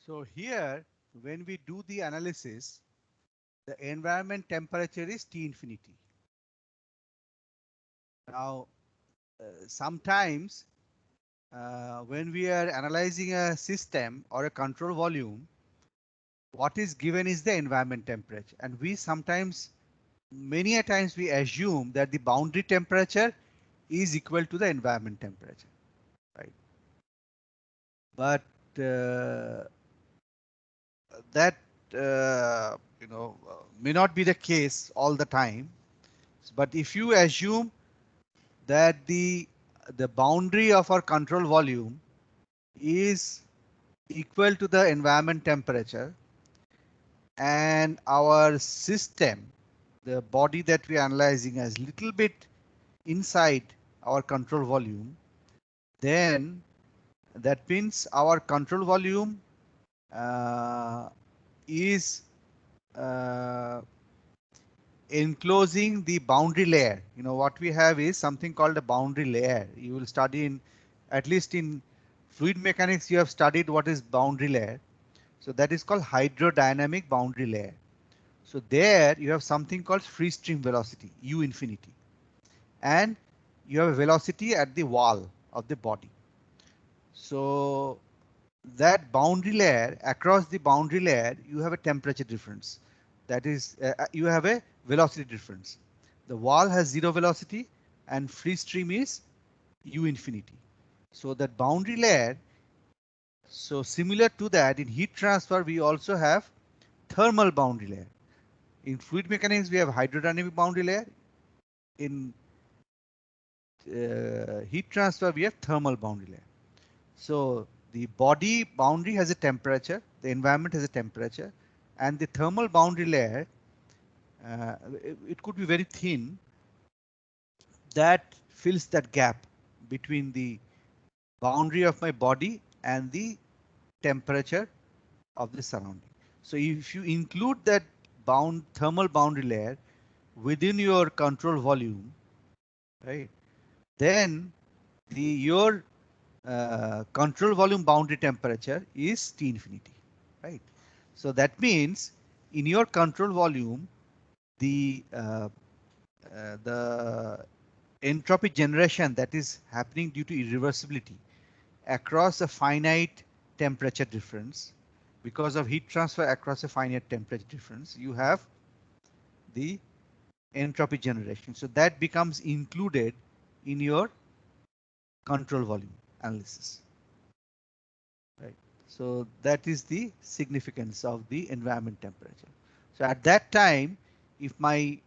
So here, when we do the analysis, the environment temperature is T infinity. Now, sometimes when we are analyzing a system or a control volume, what is given is the environment temperature, and we sometimes, many a times, we assume that the boundary temperature is equal to the environment temperature, right? But that may not be the case all the time. But if you assume that the boundary of our control volume is equal to the environment temperature, and our system, the body that we are analyzing, as little bit inside our control volume, then that means our control volume uh, is uh, enclosing the boundary layer. What we have is something called a boundary layer. You will study in, at least in fluid mechanics, you have studied what is boundary layer. So that is called hydrodynamic boundary layer. So there you have something called free stream velocity, u infinity, and you have a velocity at the wall of the body. So that boundary layer, across the boundary layer, you have a temperature difference. That is, you have a velocity difference. The wall has zero velocity and free stream is u infinity. So that boundary layer, so similar to that, in heat transfer, we also have thermal boundary layer. In fluid mechanics, we have hydrodynamic boundary layer. In heat transfer, we have thermal boundary layer. So the body boundary has a temperature, the environment has a temperature, and the thermal boundary layer, it could be very thin, that fills that gap between the boundary of my body and the temperature of the surrounding. So if you include that thermal boundary layer within your control volume, right, then your control volume boundary temperature is T infinity, right? So that means in your control volume, the the entropy generation that is happening due to irreversibility across a finite temperature difference, because of heat transfer across a finite temperature difference, you have the entropy generation. So that becomes included in your control volume analysis. Right. So that is the significance of the environment temperature. So at that time, if my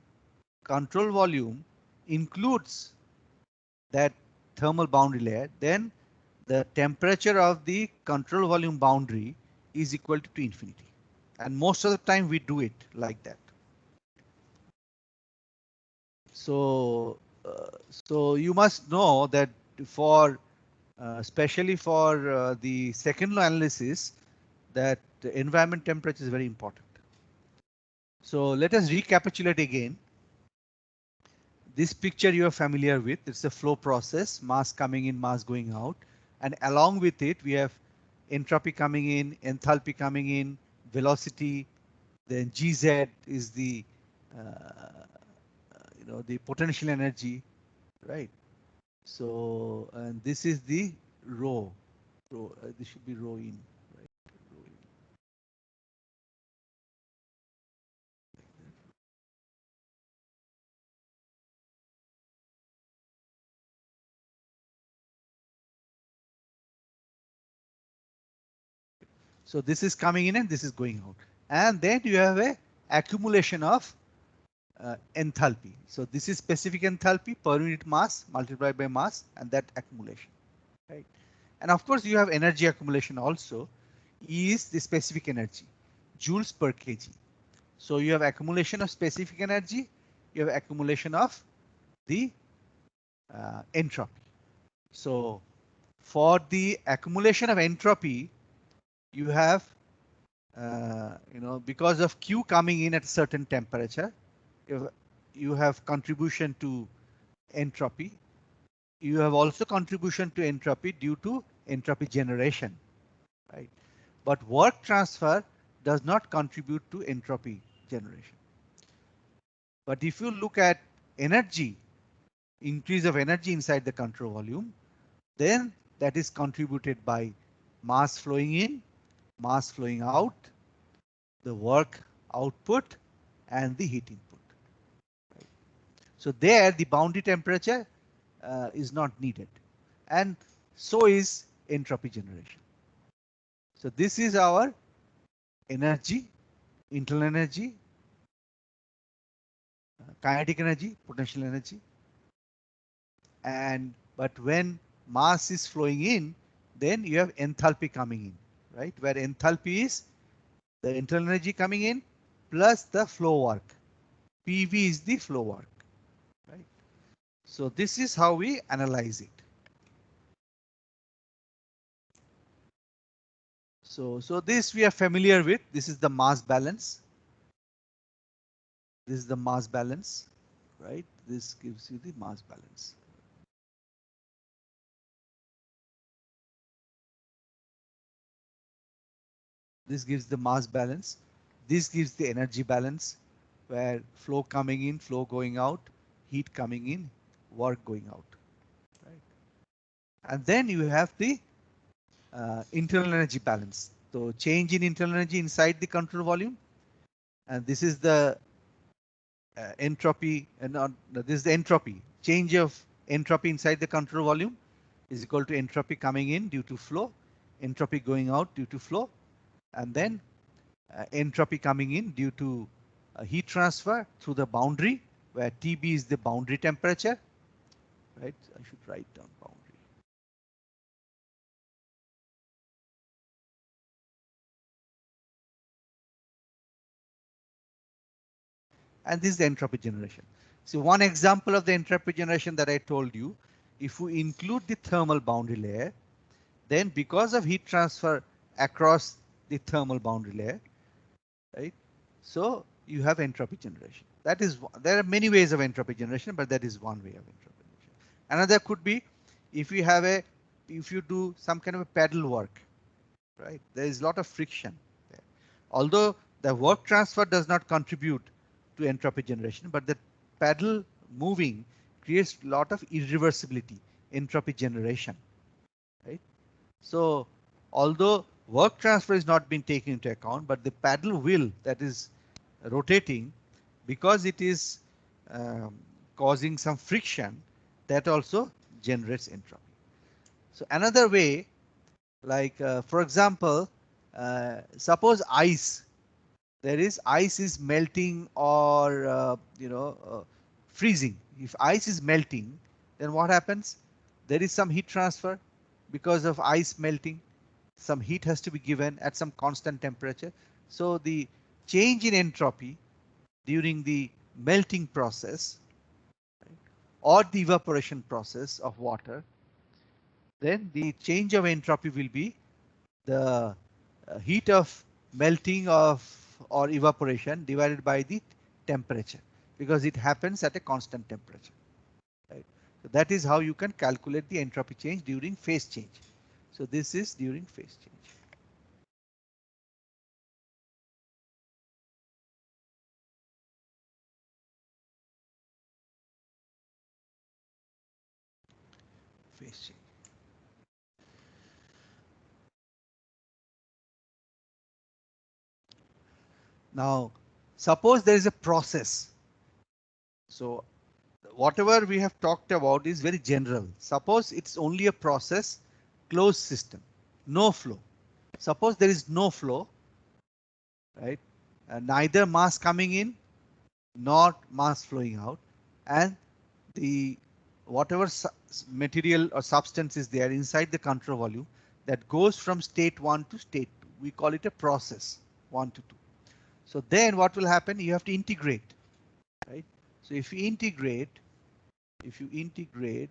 control volume includes that thermal boundary layer, then the temperature of the control volume boundary is equal to T infinity. And most of the time we do it like that. So, so you must know that for especially for the second law analysis, that the environment temperature is very important. So let us recapitulate again. This picture you are familiar with. It's a flow process, mass coming in, mass going out, and along with it we have entropy coming in, enthalpy coming in, velocity, then Gz is the the potential energy, right? So, and this is the rho. This should be rho in, right? Rho in. So this is coming in and this is going out, and then you have a accumulation of enthalpy. So this is specific enthalpy per unit mass multiplied by mass, and that accumulation, right? And of course you have energy accumulation also. E is the specific energy, joules per kg. So you have accumulation of specific energy, you have accumulation of the entropy. So for the accumulation of entropy, you have because of Q coming in at a certain temperature, you have contribution to entropy. You have also contribution to entropy due to entropy generation, right? but work transfer does not contribute to entropy generation. But if you look at energy, increase of energy inside the control volume, then that is contributed by mass flowing in, mass flowing out, the work output, and the heat input. Right? So there the boundary temperature is not needed, and so is entropy generation. So this is our energy, internal energy, kinetic energy, potential energy, and but when mass is flowing in, then you have enthalpy coming in, right? Where enthalpy is the internal energy coming in plus the flow work. PV is the flow work, right? So this is how we analyze it. So this we are familiar with. This is the mass balance. This is the mass balance, right? This gives you the mass balance. This gives the mass balance. This gives the energy balance, where flow coming in, flow going out, heat coming in, work going out, right? And then you have the internal energy balance. So change in internal energy inside the control volume, and this is the entropy, and this is the entropy. Change of entropy inside the control volume is equal to entropy coming in due to flow, entropy going out due to flow, and then entropy coming in due to heat transfer through the boundary, where TB is the boundary temperature, right? I should write down boundary. And this is the entropy generation. So one example of the entropy generation that I told you, if we include the thermal boundary layer, then because of heat transfer across the thermal boundary layer, right? So you have entropy generation. That is, there are many ways of entropy generation, but that is one way of entropy generation. Another could be if you have a, if you do some kind of a paddle work, right? There is a lot of friction there. Although the work transfer does not contribute to entropy generation, but the paddle moving creates a lot of irreversibility, entropy generation, right? So although work transfer is not being taken into account, but the paddle wheel that is rotating, because it is um, causing some friction, that also generates entropy. So another way, like for example, suppose ice, there is ice is melting or freezing. If ice is melting, then what happens? There is some heat transfer because of ice melting. Some heat has to be given at some constant temperature. So the change in entropy during the melting process, right, or the evaporation process of water, then the change of entropy will be the heat of melting of or evaporation divided by the temperature, because it happens at a constant temperature, right? So that is how you can calculate the entropy change during phase change. So this is during phase change. Phase change. Now, suppose there is a process. So whatever we have talked about is very general. Suppose it's only a process, closed system, no flow. Suppose there is no flow, right? Neither mass coming in nor mass flowing out, and the whatever material or substance is there inside the control volume that goes from state 1 to state 2. We call it a process 1 to 2. So then what will happen? You have to integrate, right? So if you integrate, if you integrate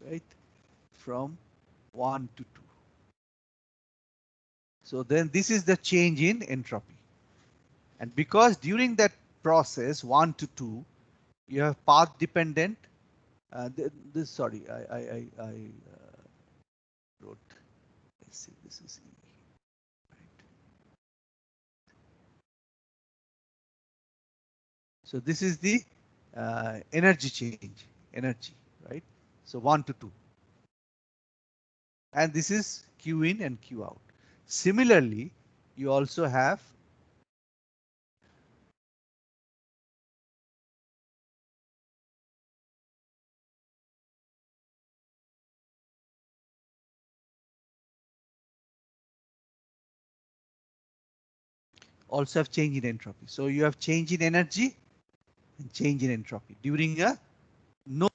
right from 1 to 2. So then this is the change in entropy. And because during that process 1 to 2, you have path dependent. This sorry, I wrote. Let's see, this is E. Right. So this is the energy change, energy, right? So 1 to 2. And this is Q in and Q out. Similarly, you also have change in entropy. So you have change in energy and change in entropy during a no.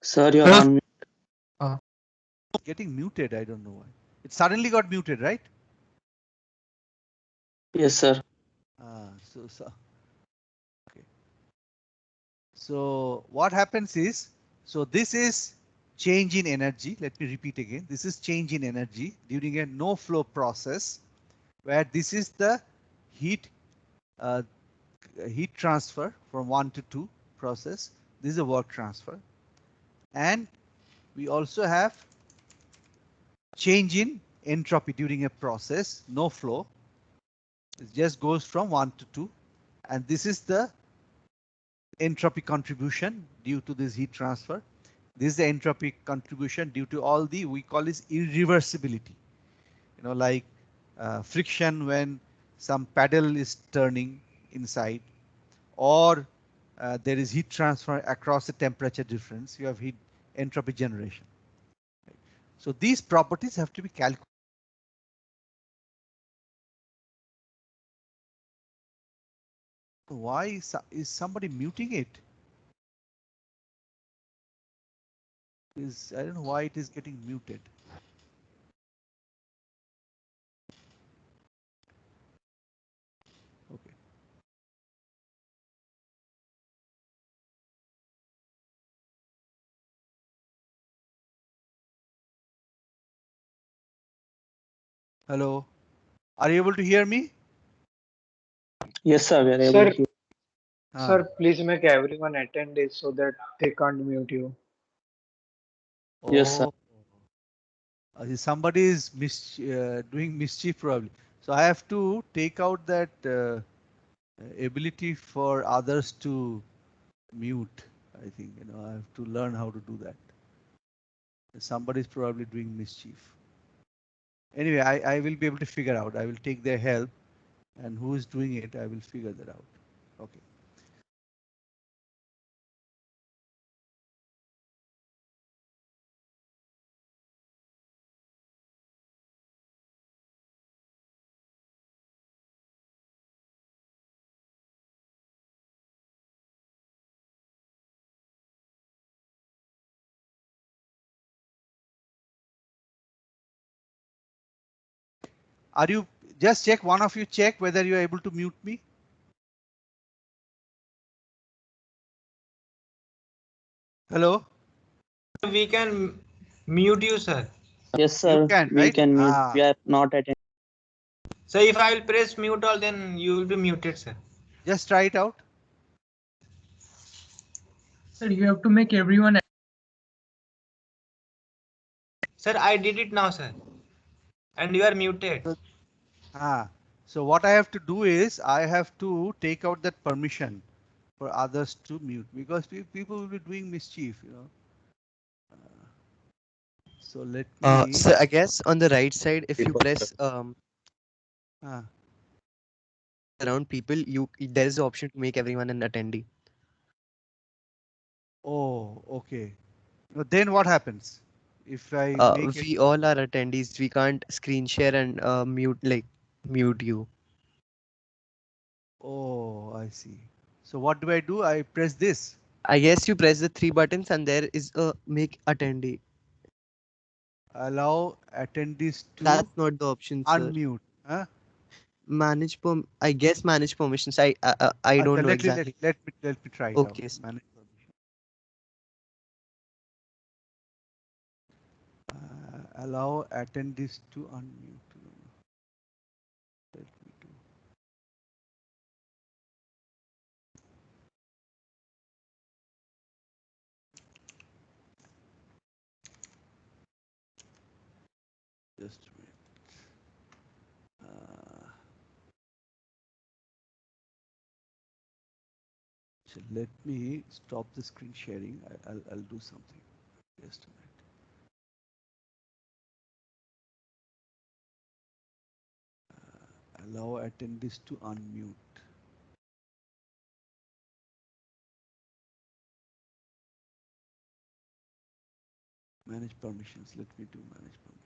Sir, you're on mute. Getting muted. I don't know why. It suddenly got muted, right? Yes, sir. So okay. So what happens is, so this is change in energy. Let me repeat again. This is change in energy during a no flow process, where this is the heat uh, heat transfer from 1 to 2 process. This is a work transfer. And we also have change in entropy during a process, no flow. It just goes from 1 to 2. And this is the entropy contribution due to this heat transfer. This is the entropy contribution due to all the, we call this irreversibility. You know, like friction when some paddle is turning inside, or there is heat transfer across the temperature difference. You have heat entropy generation. Right? So these properties have to be calculated. Why is somebody muting it? I don't know why it is getting muted. Okay. Hello. Are you able to hear me? Yes, sir, we are able Sir, to hear. Ah. please make everyone attend this so that they can't mute you. Yes, sir. Oh. Somebody is doing mischief probably. So I have to take out that ability for others to mute. I think, you know, I have to learn how to do that. Somebody is probably doing mischief. Anyway, I will be able to figure out. I will take their help, and who is doing it, I will figure that out. Okay. Are you, just check, one of you check whether you are able to mute me? Hello? We can mute you, sir. Yes, You sir, can, we right? can mute. We are not attending. So if I will press mute all, then you will be muted, sir. Just try it out. Sir, you have to make everyone. Sir, I did it now, sir. And you are muted. Ah, so what I have to do is I have to take out that permission for others to mute, because people will be doing mischief, you know. So let me. So I guess on the right side, if you press Ah, around people, there is the option to make everyone an attendee. oh, okay. Then what happens if I make it? We all are attendees. We can't screen share and mute you. Oh, I see. So what do I do? I press this. I guess you press the three buttons and there is a make attendee. Allow attendees to That's not the option, sir. unmute. Huh? I guess manage permissions. I don't Acha, know exactly. let me try it out. Okay, sir. Manage permission. Allow attendees to unmute. Let me do. Just a minute. So let me stop the screen sharing. I'll do something. Just a minute. Allow attendees to unmute. Manage permissions. Let me do manage permissions.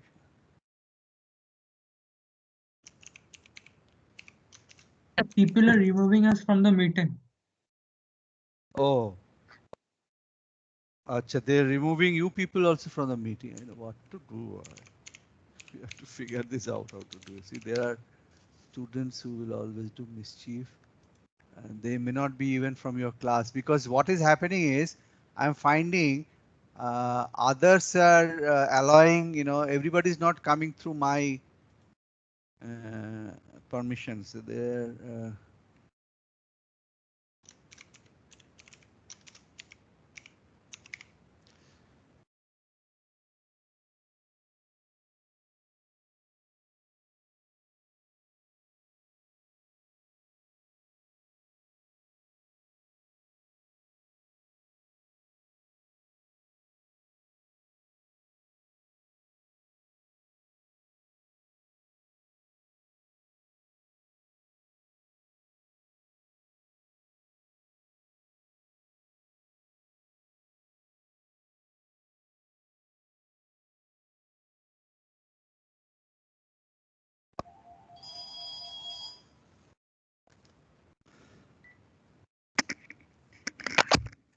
People are removing us from the meeting. Oh. Acha, they're removing you people also from the meeting. I know what to do. We have to figure this out how to do it. See, there are students who will always do mischief. And they may not be even from your class, because what is happening is I'm finding others are allowing, everybody's not coming through my permissions. They're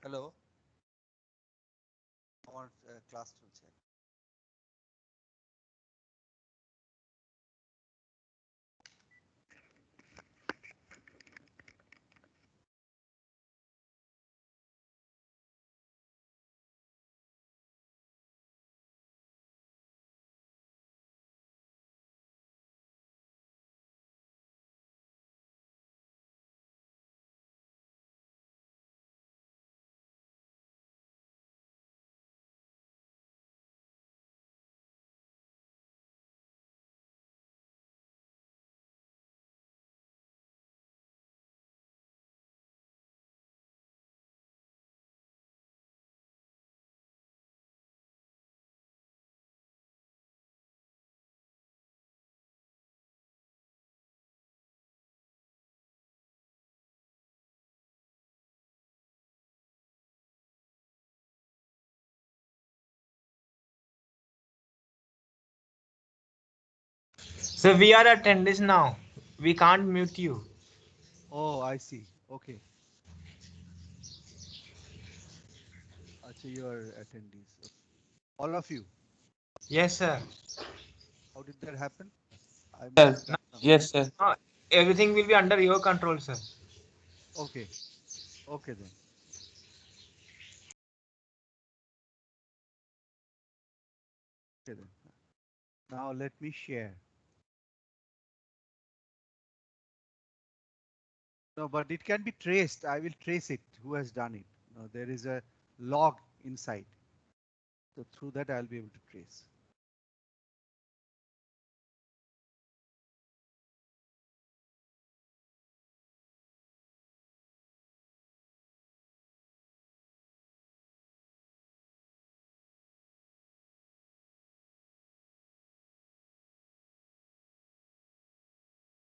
hello. I want class to check. So we are attendees now. We can't mute you. Oh, I see. Okay. Acha, you are attendees. All of you. Yes, sir. How did that happen? I must Sir. have done something. Yes, sir. Everything will be under your control, sir. Okay. Okay then. Okay then. Now let me share. No, but it can be traced. I will trace it. Who has done it? No, there is a log inside. So through that I'll be able to trace.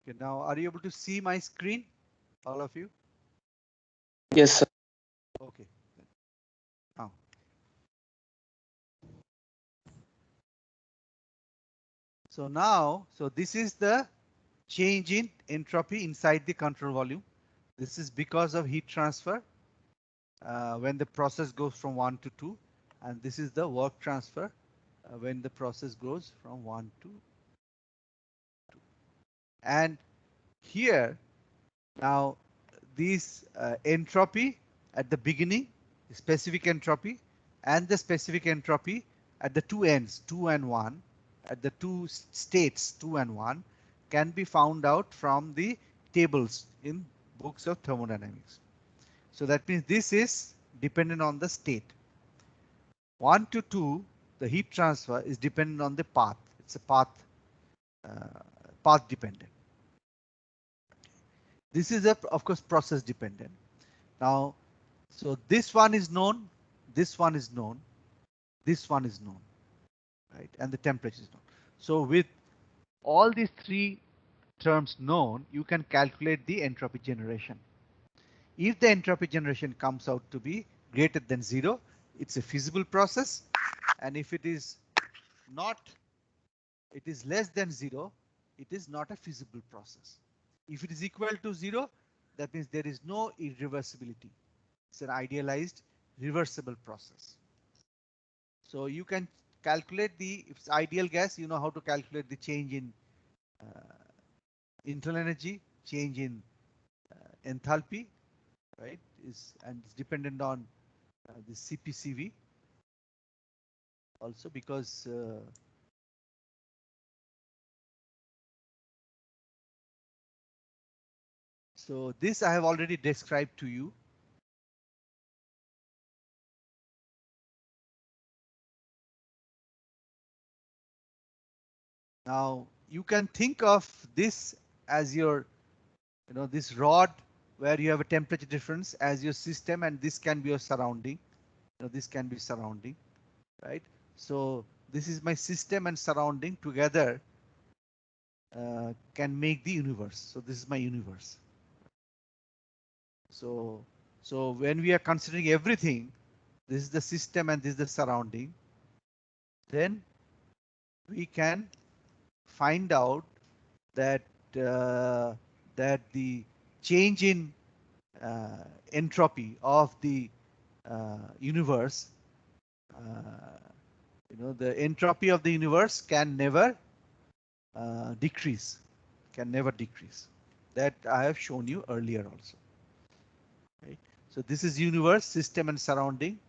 Okay, now are you able to see my screen? All of you? Yes, sir. Okay. Now. So this is the change in entropy inside the control volume. This is because of heat transfer when the process goes from 1 to 2, and this is the work transfer when the process goes from 1 to 2. And here now these entropy at the beginning, the specific entropy, and the specific entropy at the two ends, 2 and 1, at the two states 2 and 1, can be found out from the tables in books of thermodynamics. So that means this is dependent on the state. 1 to 2, the heat transfer is dependent on the path. It's a path dependent. This is of course process dependent. Now, so this one is known, this one is known, this one is known, right? And the temperature is known. So with all these three terms known, you can calculate the entropy generation. If the entropy generation comes out to be greater than 0, it's a feasible process. And if it is not, it is less than 0, it is not a feasible process. If it is equal to 0, that means there is no irreversibility. It's an idealized reversible process. So you can calculate if it's ideal gas, you know how to calculate the change in internal energy, change in enthalpy, right? And it's dependent on the CPCV also, because so this I have already described to you. Now you can think of this as your, this rod where you have a temperature difference as your system, and this can be your surrounding. This can be surrounding, right? So this is my system and surrounding together can make the universe. So this is my universe. So when we are considering everything, this is the system and this is the surrounding, then we can find out that that the change in entropy of the universe, the entropy of the universe can never decrease, That I have shown you earlier also. Right? So this is universe, system and surrounding.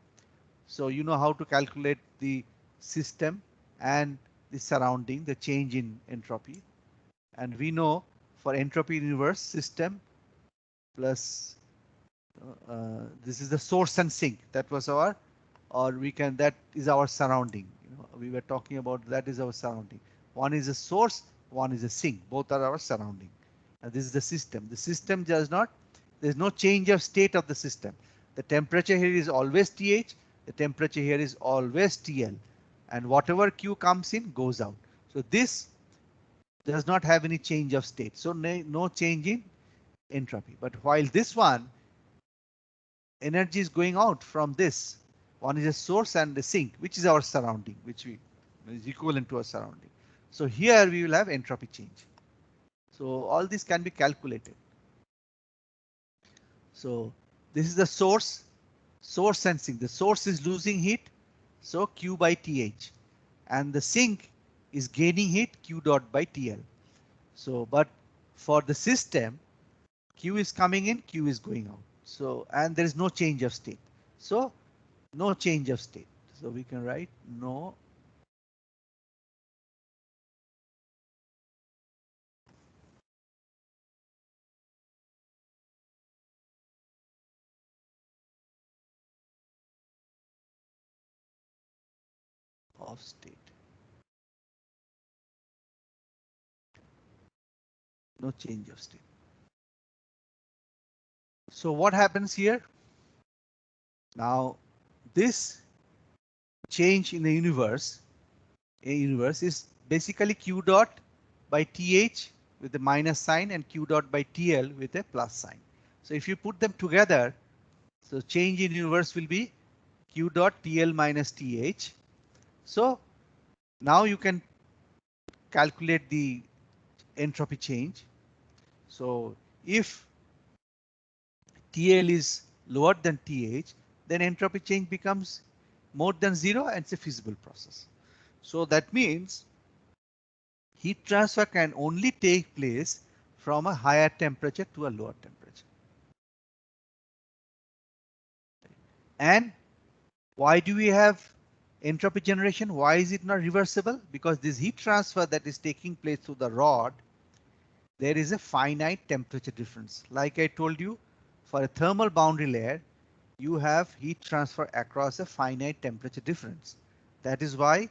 So you know how to calculate the system and the surrounding, the change in entropy. And we know for entropy universe, system plus this is the source and sink. That was our, that is our surrounding. We were talking about that is our surrounding. One is a source, one is a sink. Both are our surrounding. And this is the system. The system does not, there's no change of state of the system. The temperature here is always TH. The temperature here is always TL. And whatever Q comes in goes out. So this does not have any change of state. So no change in entropy. But while this one, energy is going out from this. One is a source and a sink, which is our surrounding, which is equivalent to our surrounding. So here we will have entropy change. So all this can be calculated. So this is the source and sink. The source is losing heat, so Q by TH, and the sink is gaining heat, Q dot by TL. So, but for the system, Q is coming in, Q is going out. So, and there is no change of state. So, no change of state. So we can write no of state. No change of state. So what happens here? Now, this change in the universe, is basically Q dot by TH with the minus sign and Q dot by TL with a plus sign. So if you put them together, so change in universe will be Q dot TL minus TH. So now you can calculate the entropy change. So if TL is lower than TH, then entropy change becomes more than 0 and it's a feasible process. So that means heat transfer can only take place from a higher temperature to a lower temperature. And why do we have entropy generation? Why is it not reversible? Because this heat transfer that is taking place through the rod, there is a finite temperature difference. Like I told you, for a thermal boundary layer, you have heat transfer across a finite temperature difference. That is why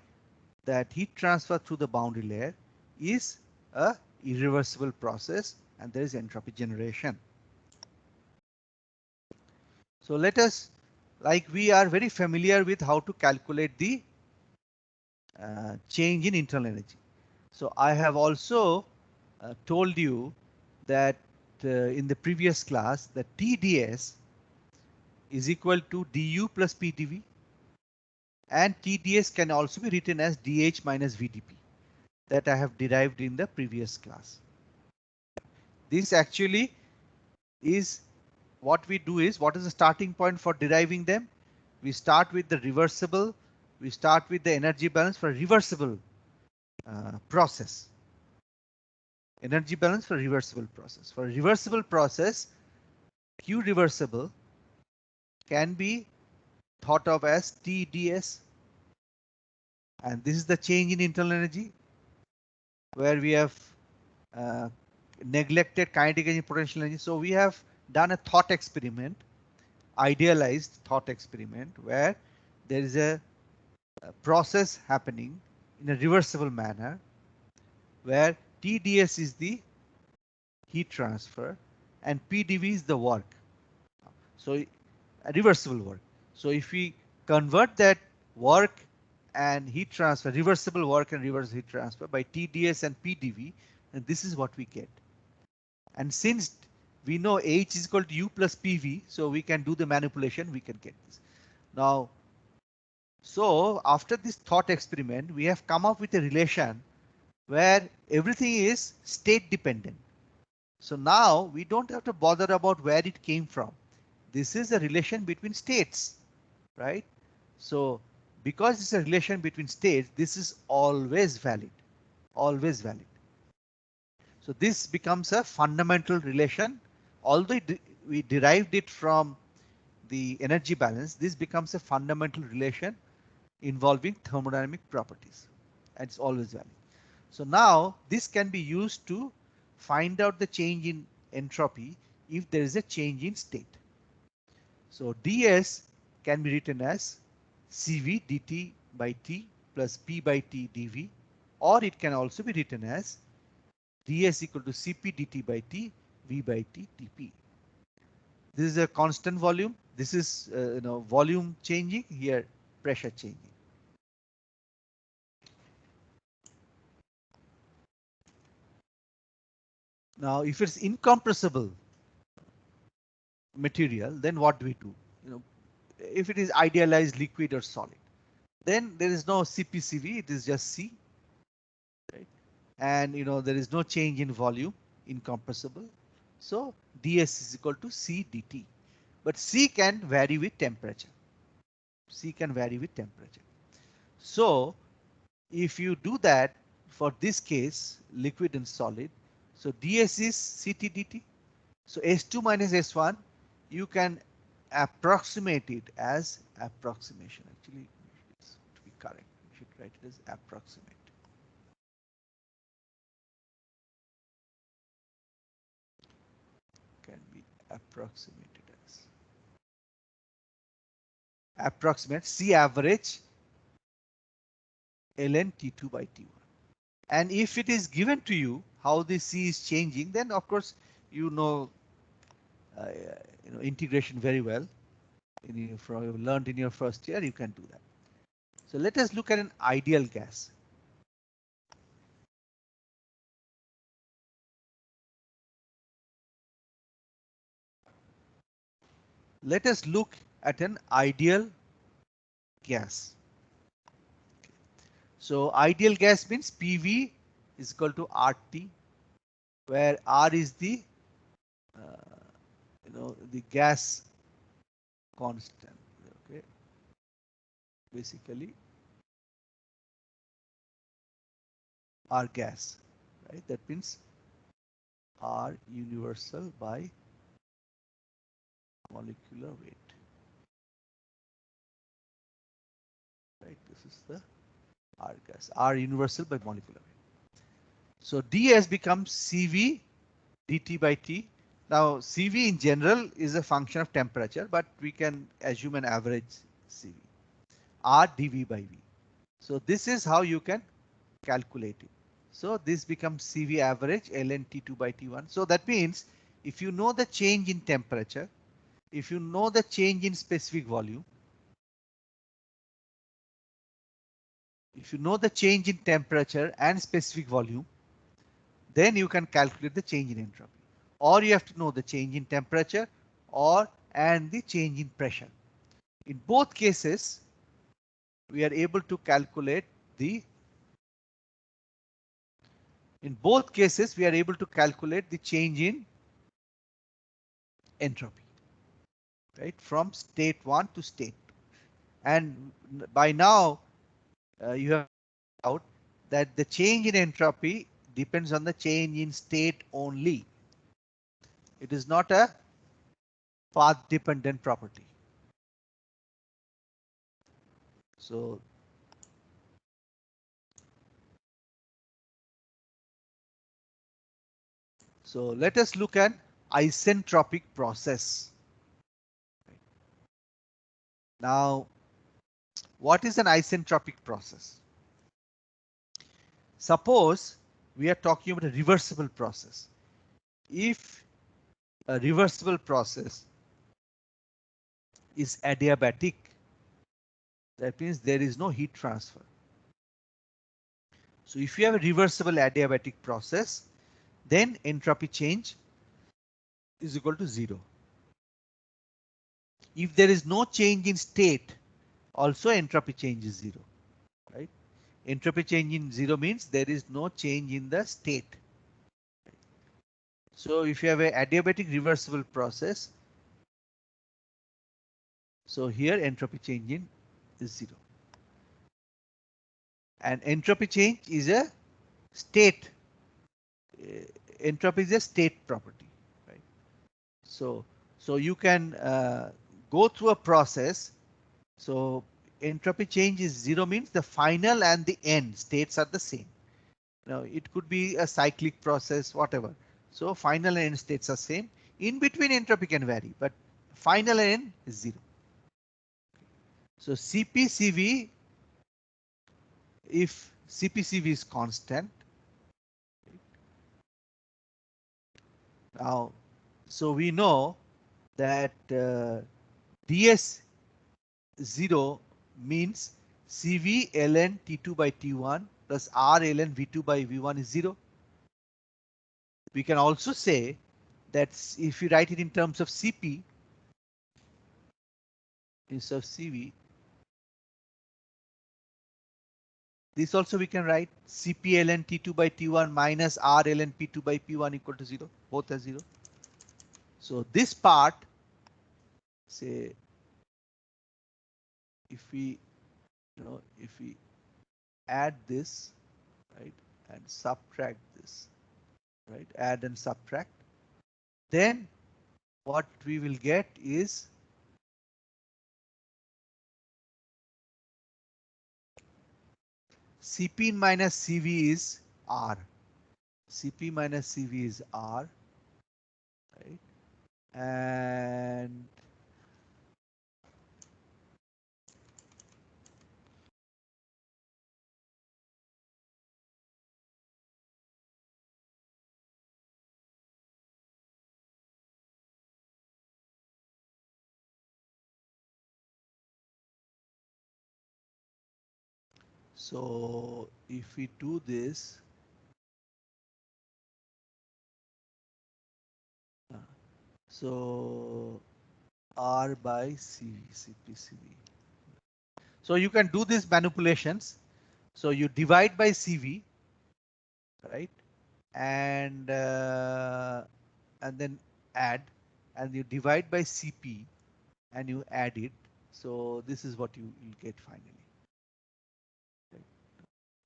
that heat transfer through the boundary layer is a irreversible process and there is entropy generation. So let us, like we are very familiar with how to calculate the change in internal energy. So I have also told you that in the previous class that TDS is equal to du plus PdV, and TDS can also be written as dH minus VdP, that I have derived in the previous class. This actually is what we do is, what is the starting point for deriving them? We start with the reversible, we start with the energy balance for reversible process. Energy balance for reversible process. For reversible process, Q reversible can be thought of as TDS, and this is the change in internal energy where we have neglected kinetic energy, potential energy. So we have done a thought experiment, idealized thought experiment, where there is a process happening in a reversible manner where TDS is the heat transfer and PdV is the work. So a reversible work. So if we convert that work and heat transfer, reversible work and reverse heat transfer by TDS and PdV, then this is what we get. And since we know H is equal to U plus PV, so we can do the manipulation, we can get this. Now, so after this thought experiment, we have come up with a relation where everything is state dependent. So now we don't have to bother about where it came from. This is a relation between states, right? So because it's a relation between states, this is always valid, always valid. So this becomes a fundamental relation. Although we derived it from the energy balance, this becomes a fundamental relation involving thermodynamic properties, and it's always valid. So now this can be used to find out the change in entropy if there is a change in state. So ds can be written as Cv dt by T plus P by T dV, or it can also be written as ds equal to Cp dt by T V by T dP. This is a constant volume. This is volume changing, here pressure changing. Now, if it's incompressible material, then what do we do? If it is idealized liquid or solid, then there is no CpCv, it is just C, right? And there is no change in volume, incompressible. So ds is equal to C dt. But C can vary with temperature. C can vary with temperature. So if you do that for this case, liquid and solid, so ds is Ct dt. So S2 minus S1, you can approximate it as approximation. Actually, it's to be correct, you should write it as approximate. Can be approximated as approximate C average ln T2 by T1. And if it is given to you how the C is changing, then of course you know integration very well. From you learned in your first year, you can do that. So let us look at an ideal gas. Let us look at an ideal gas. So ideal gas means PV is equal to RT, where R is the the gas constant. Okay, basically R gas, right? That means R universal by molecular weight, right? This is the R gas, R universal by molecular weight. So D has become CV dt by T. Now CV in general is a function of temperature, but we can assume an average CV. R dV by V. So this is how you can calculate it. So this becomes CV average ln T2 by T1. So that means if you know the change in temperature, if you know the change in specific volume, if you know the change in temperature and specific volume, then you can calculate the change in entropy. Or you have to know the change in temperature and the change in pressure. In both cases, we are able to calculate the change in entropy, right, from state 1 to state 2. And by now, you have found out that the change in entropy depends on the change in state only. It is not a path dependent property. So let us look at isentropic process. Now, what is an isentropic process? Suppose we are talking about a reversible process. If a reversible process is adiabatic, that means there is no heat transfer. So if you have a reversible adiabatic process, then entropy change is equal to 0. If there is no change in state, also entropy change is 0, right? Entropy change in 0 means there is no change in the state. So if you have a adiabatic reversible process, so here entropy change in is 0. And entropy change is a state. Entropy is a state property, right? So you can go through a process. So entropy change is 0 means the final and the end states are the same. Now it could be a cyclic process, whatever. So final and end states are same. In between entropy can vary, but final and end is 0. So CPCV, if CPCV is constant, now so we know that DS 0 means CV ln T2 by T1 plus R ln V2 by V1 is 0. We can also say that if you write it in terms of CP instead of CV, this also we can write Cp ln T2 by T1 minus R ln P2 by P1 equal to 0, both are 0. So this part, say, if we add this, right, and subtract this, right, add and subtract, then what we will get is Cp minus Cv is R. Cp minus Cv is R, right? And so if we do this, so R by CV, CPCV. So you can do these manipulations. So you divide by CV, right, and then add, and you divide by CP, and you add it. So this is what you will get finally.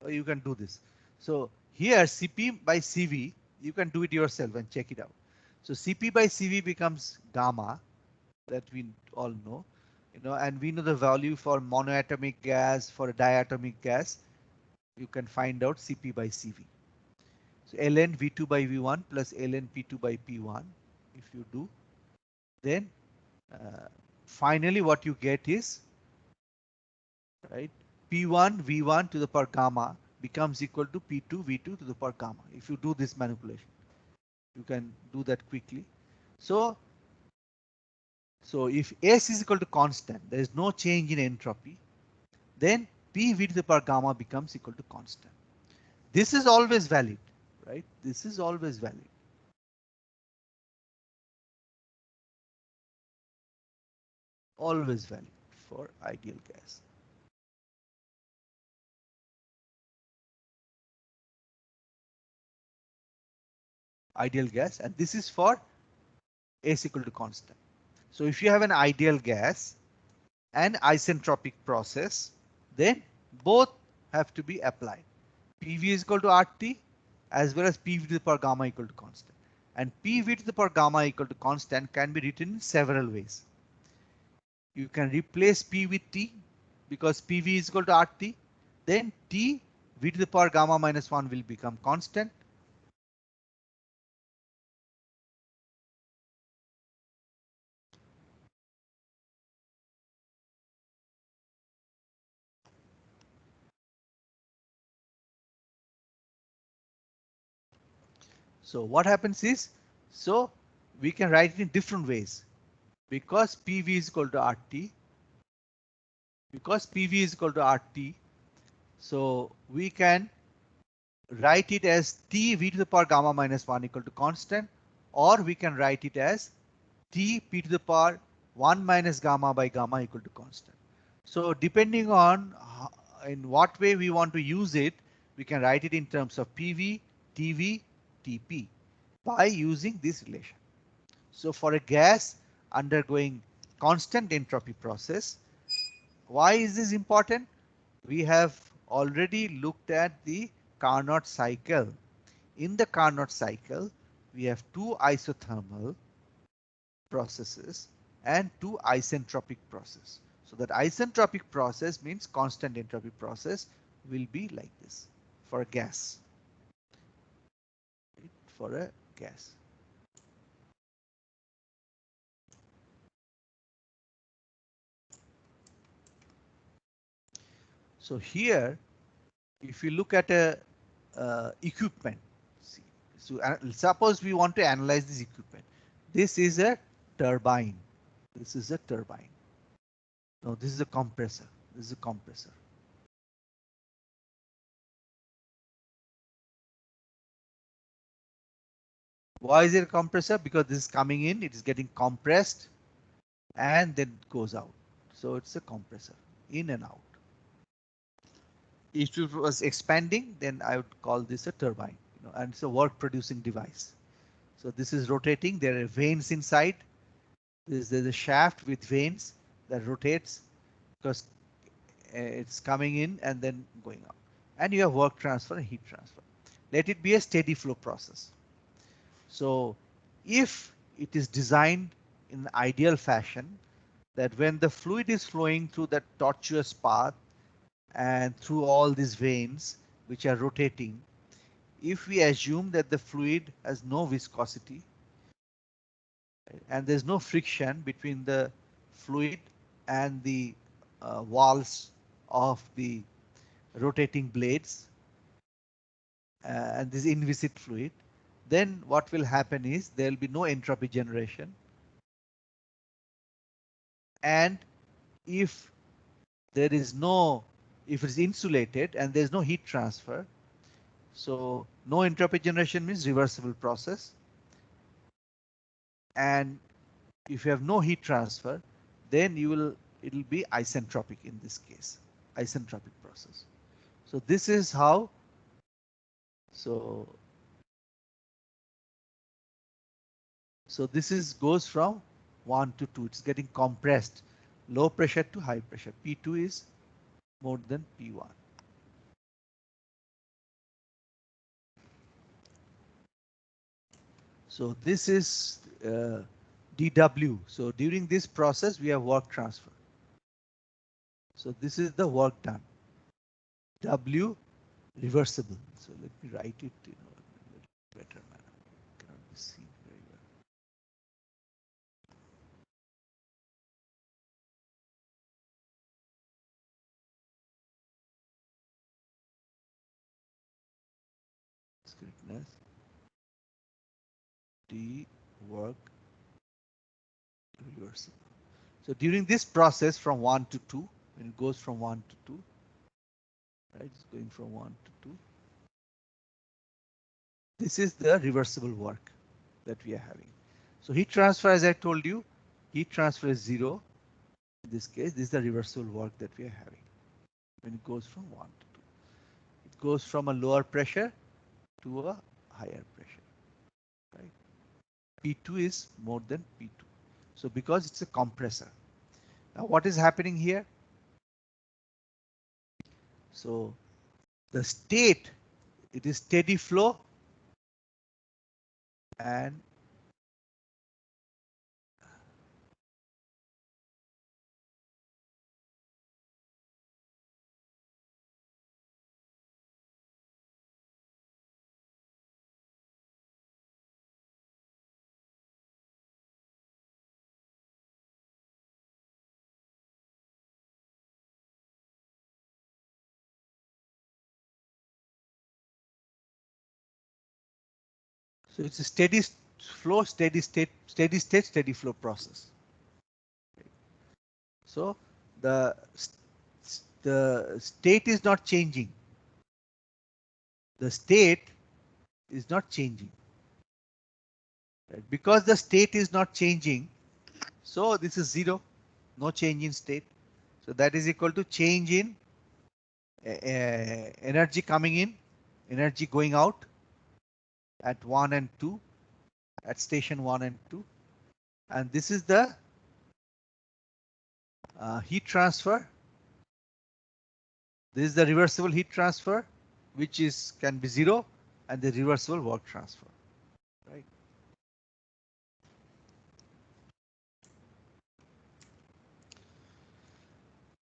Right. You can do this. So Here Cp by Cv, you can do it yourself and check it out. So Cp by Cv becomes gamma, that we all know, and we know the value for monoatomic gas, for a diatomic gas. You can find out Cp by Cv. So ln V2 by V1 plus ln P2 by P1. If you do, then finally what you get is, right, P1 V1 to the power gamma becomes equal to P2 V2 to the power gamma. If you do this manipulation, you can do that quickly. So if S is equal to constant, there is no change in entropy, then PV to the power gamma becomes equal to constant. This is always valid, right? This is always valid. Always valid for ideal gas. Ideal gas, and this is for S equal to constant. So if you have an ideal gas and isentropic process, then both have to be applied. PV is equal to RT as well as PV to the power gamma equal to constant. And PV to the power gamma equal to constant can be written in several ways. You can replace P with T because PV is equal to RT. Then T V to the power gamma minus 1 will become constant. So what happens is, so we can write it in different ways because PV is equal to RT. Because PV is equal to RT, so we can write it as T V to the power gamma minus 1 equal to constant, or we can write it as T P to the power 1 minus gamma by gamma equal to constant. So depending on in what way we want to use it, we can write it in terms of PV, TV, TP by using this relation. So for a gas undergoing constant entropy process, why is this important? We have already looked at the Carnot cycle. In the Carnot cycle, we have two isothermal processes and two isentropic processes. So that isentropic process means constant entropy process will be like this for a gas. For a gas. So here, if you look at a equipment, see, so suppose we want to analyze this equipment. This is a turbine. This is a turbine. No, this is a compressor. This is a compressor. Why is it a compressor? Because this is coming in, it is getting compressed and then goes out. So it's a compressor, in and out. If it was expanding, then I would call this a turbine, and it's a work producing device. So this is rotating. There are vanes inside. There's a shaft with vanes that rotates because it's coming in and then going out. And you have work transfer and heat transfer. Let it be a steady flow process. So if it is designed in an ideal fashion, that when the fluid is flowing through that tortuous path and through all these veins which are rotating, if we assume that the fluid has no viscosity and there's no friction between the fluid and the walls of the rotating blades and this inviscid fluid, then what will happen is there will be no entropy generation. And if there is no, if it's insulated and there's no heat transfer, so no entropy generation means reversible process. And if you have no heat transfer, then it'll be isentropic in this case, isentropic process. So this is how, so this is goes from 1 to 2. It's getting compressed, low pressure to high pressure. P2 is more than P1. So this is dW. So during this process, we have work transfer. So this is the work done. W reversible. So let me write it in a little better manner. Cannot be seen very well. Scriptness. D work reversible. So during this process from 1 to 2, when it goes from 1 to 2, right, it's going from 1 to 2. This is the reversible work that we are having. So heat transfer, as I told you, heat transfer is 0. In this case, this is the reversible work that we are having when it goes from 1 to 2. It goes from a lower pressure to a higher pressure, right? P2 is more than P2. So because it's a compressor. Now what is happening here? So the state, it is steady flow and so it's a steady flow, steady flow process. So the state is not changing. The state is not changing. Right? Because the state is not changing, so this is 0, no change in state. So that is equal to change in energy coming in, energy going out at 1 and 2, at station 1 and 2. And this is the heat transfer. This is the reversible heat transfer, which is can be 0, and the reversible work transfer, right?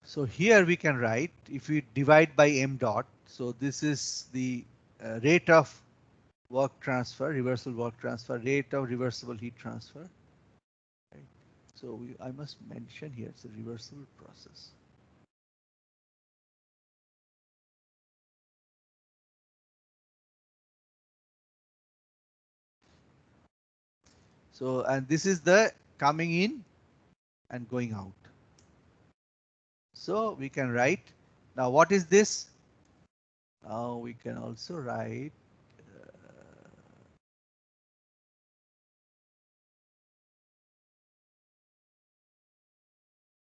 So here we can write, if we divide by m dot, so this is the rate of work transfer, reversible work transfer, rate of reversible heat transfer. Right? So I must mention here it's a reversible process. So, and this is the coming in and going out. So we can write, now what is this? Now we can also write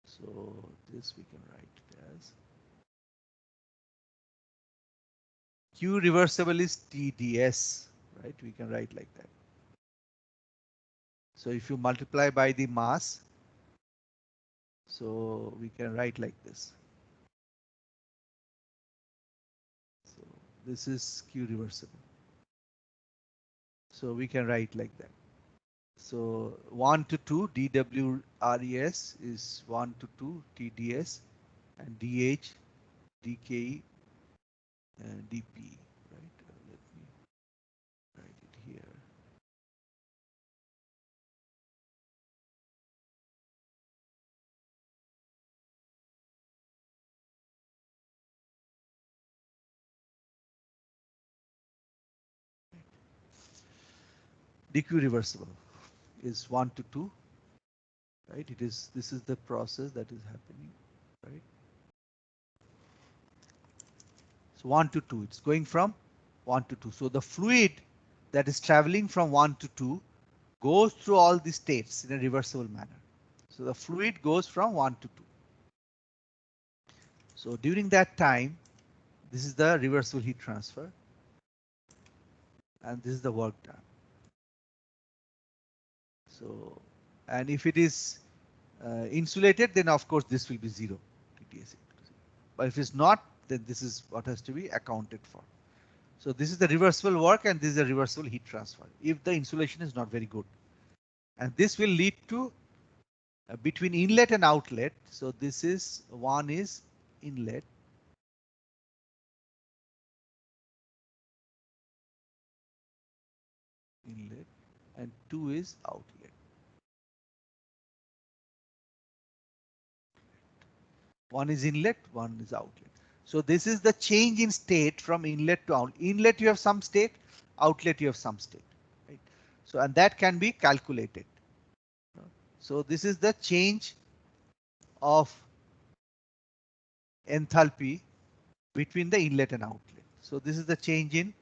so this we can write it as Q reversible is TDS, right? We can write like that. So if you multiply by the mass, so we can write like this. So this is Q reversible. So we can write like that. So 1 to 2 dWRES is 1 to 2 TDS and DH, DKE, and DP, right? Let me write it here. DQ reversible is 1 to 2, right? This is the process that is happening, right? So 1 to 2, it's going from 1 to 2. So the fluid that is traveling from 1 to 2 goes through all the states in a reversible manner. So the fluid goes from 1 to 2. So during that time, this is the reversible heat transfer, and this is the work done. So, and if it is insulated, then of course this will be 0, TTS. But if it's not, then this is what has to be accounted for. So this is the reversible work and this is the reversible heat transfer if the insulation is not very good. And this will lead to between inlet and outlet. So this is one is inlet. Inlet and 2 is outlet. One is inlet, one is outlet. So this is the change in state from inlet to outlet. Inlet you have some state, outlet you have some state. Right? So and that can be calculated. So this is the change of enthalpy between the inlet and outlet. So this is the change in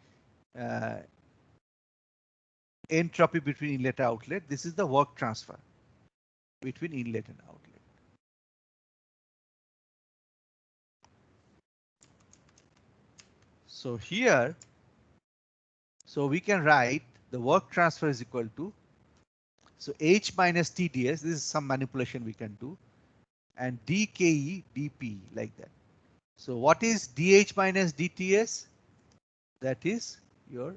entropy between inlet and outlet. This is the work transfer between inlet and outlet. So here, so we can write the work transfer is equal to, so H minus TDS, this is some manipulation we can do, and DKE DP like that. So what is DH minus DTS? That is your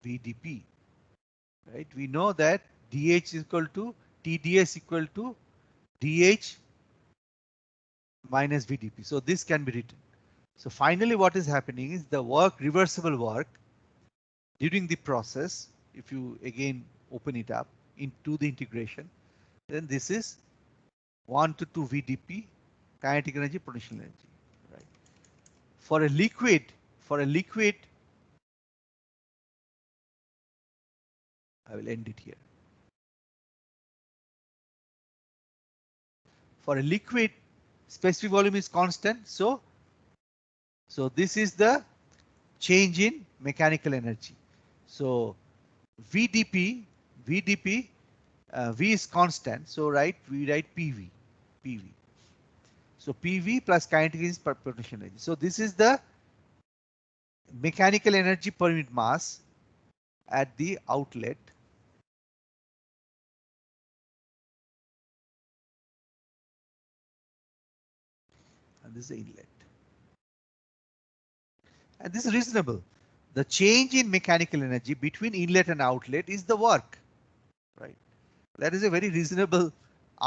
VDP, right? We know that DH is equal to TDS equal to DH minus VDP. So this can be written. So finally what is happening is the work, reversible work during the process, if you again open it up into the integration, then this is 1 to 2 VDP kinetic energy, potential energy, right? For a liquid, I will end it here. For a liquid, specific volume is constant, so this is the change in mechanical energy. So VDP, V is constant, so we write PV. So PV plus kinetic is potential energy. So this is the mechanical energy per unit mass at the outlet. And this is the inlet. And this is reasonable. The change in mechanical energy between inlet and outlet is the work, right? That is a very reasonable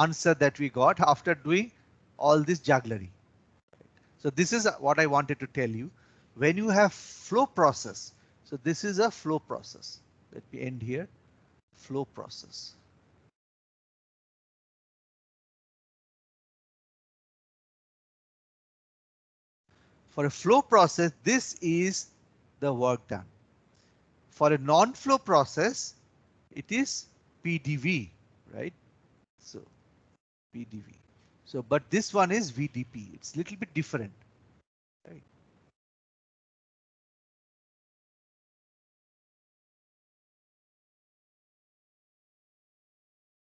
answer that we got after doing all this jugglery. So this is what I wanted to tell you. When you have flow process, so this is a flow process. Let me end here. Flow process. For a flow process, this is the work done. For a non-flow process, it is PDV, right? So PDV. So, but this one is VDP. It's a little bit different, right?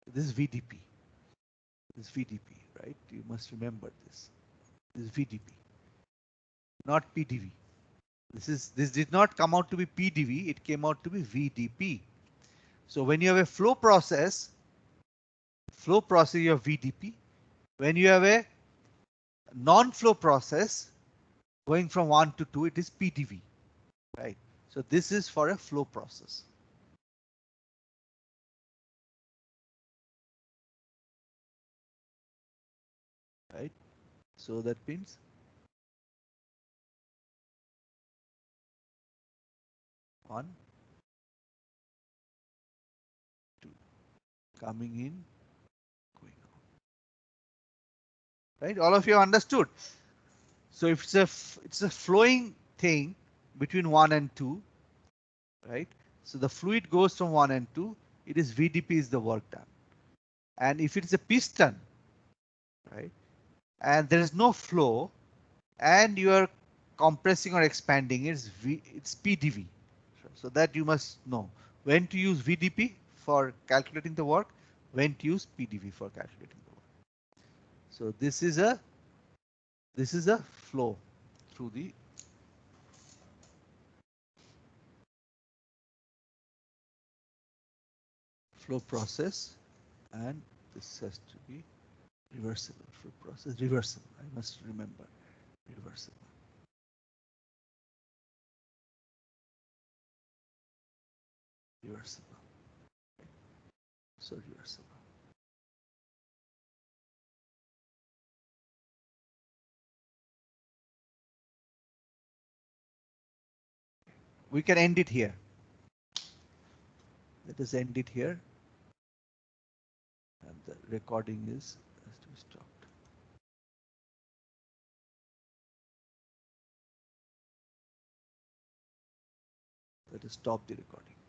This is VDP. This is VDP, right? You must remember this. This is VDP, not PDV. This did not come out to be PDV. It came out to be VDP. So when you have a flow process you have VDP. When you have a non-flow process going from 1 to 2, it is PDV, right? So this is for a flow process. Right? So that means one, two, coming in, going out. Right? All of you understood. So if it's a flowing thing between 1 and 2, right? So the fluid goes from 1 and 2. It is VDP is the work done. And if it's a piston, right? And there is no flow, and you are compressing or expanding, it's PDV. So that you must know when to use VDP for calculating the work, when to use PDV for calculating the work. So this is a flow through the flow process, and this has to be reversible flow process. Reversible, I must remember, reversible. reversible. So reversible. We can end it here. Let us end it here. And the recording is has to be stopped. Let us stop the recording.